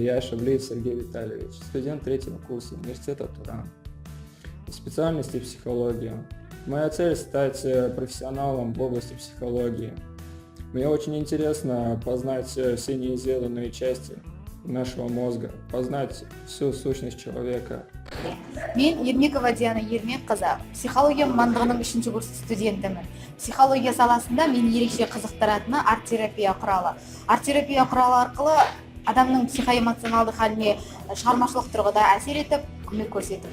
Я Шаблиев Сергей Витальевич, студент 3-го курса университета Туран. Специальности психология. Моя цель – стать профессионалом в области психологии. Мне очень интересно познать все неизведанные части нашего мозга, познать всю сущность человека. Мен Ермекова Диана Ермекқызы, психология мамандығының 3-ші курс студентімін. Психология саласында мен ерекше қызықтыратыны арт-терапия құралы. Арт-терапия құралы арқылы адамның психоэмоционалдық халіне шығармашылық тұрғыда әсер етіп, көмек көрсетіп.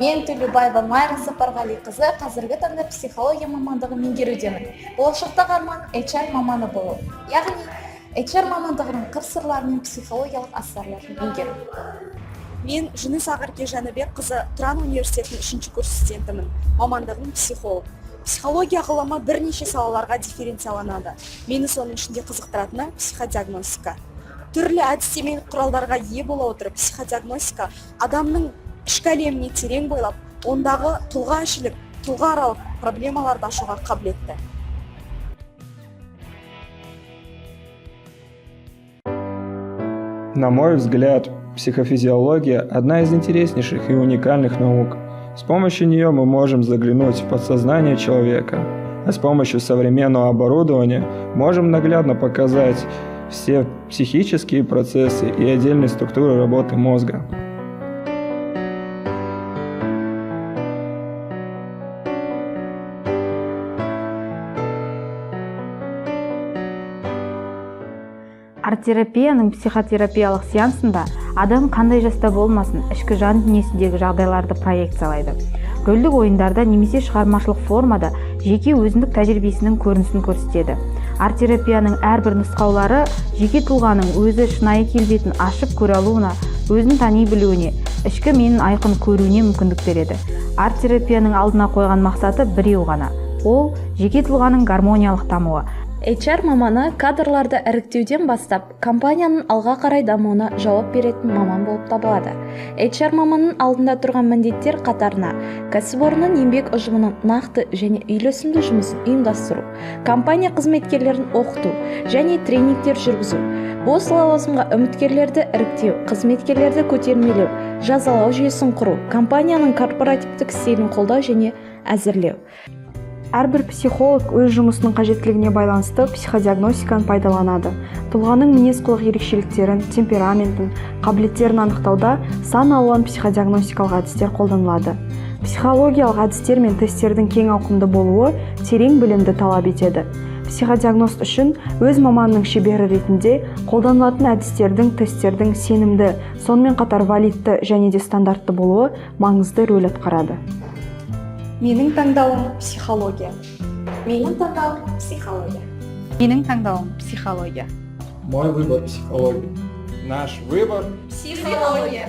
Мен Төлеубаева Майра Сапарғалиқызы, қазіргі таңда психология мамандығын меңгерудемін. Болашақтағы арманым HR маманы болу. Яғни HR мамандығының қыр-сырлары мен психологиялық астарларын меңгеру. Мен Жүніс Ағырке Жәнібекқызы, Тұран университетінің 3-ші курс студентімін. Мамандығым психолог. Психология ғылымы бірнеше салаларға дифференцияланады. Мені соның ішінде қызықтыратыны психодиагностика. Түрлі әдістемелік құралдарға ие бола отырып, психодиагностика адамның ішкі әлеміне терең бойлап, ондағы тұлға-ішілік, тұлға-аралық проблемаларды ашуға қабілетті. На мой взгляд, психофизиология – одна из интереснейших и уникальных наук. С помощью нее мы можем заглянуть в подсознание человека, а с помощью современного оборудования можем наглядно показать все психические процессы и отдельные структуры работы мозга. Арт-терапияның психотерапиялық сеансында адам қандай жаста болмасын ішкі жан дүниесіндегі жағдайларды проекциялайды. Рөлдік ойындарда немесе шығармашылық формада жеке өзіндік тәжірибесінің көрінісін көрсетеді. Арт-терапияның әрбір нұсқаулары жеке тұлғаның өзі шынайы келбетін ашып көре алуына, өзін тани білуіне, ішкі менін айқын көруіне мүмкіндік береді. Арт-терапияның алдына қойған мақсаты біреу ғана. Ол жеке тұлғаның гармониялық дамуы. HR маманы кадрларды іріктеуден бастап, компанияның алға қарай дамуына жауап беретін маман болып табылады. HR маманның алдында тұрған міндеттер қатарына кәсіпорынның еңбек ұжымының нақты және үйлесімді жұмысын ұйымдастыру, компания қызметкерлерін оқыту және тренингтер жүргізу, бос лауазымға үміткерлерді іріктеу, қызметкерлерді көтермелеу, жазалау жүйесін құру, компанияның корпоративтік стилін қолдау және әзірлеу. Әрбір психолог өз жұмысының қажеттілігіне байланысты психодиагностиканы пайдаланады. Тұлғаның мінез-құлық ерекшеліктерін, темпераментін, қабілеттерін анықтауда сан алуан психодиагностикалық әдістер қолданылады. Психологиялық әдістер мен тесттердің кең ауқымды болуы терең білімді талап етеді. Психодиагност үшін өз маманның шебері ретінде қолданылатын әдістердің, тесттердің сенімді, сонымен қатар валидті және де стандартты болуы маңызды рөл атқарады. Менің таңдауым психология. Менің таңдауым психология. Менің таңдауым психология. Мой выбор – психология. Наш выбор – Психология.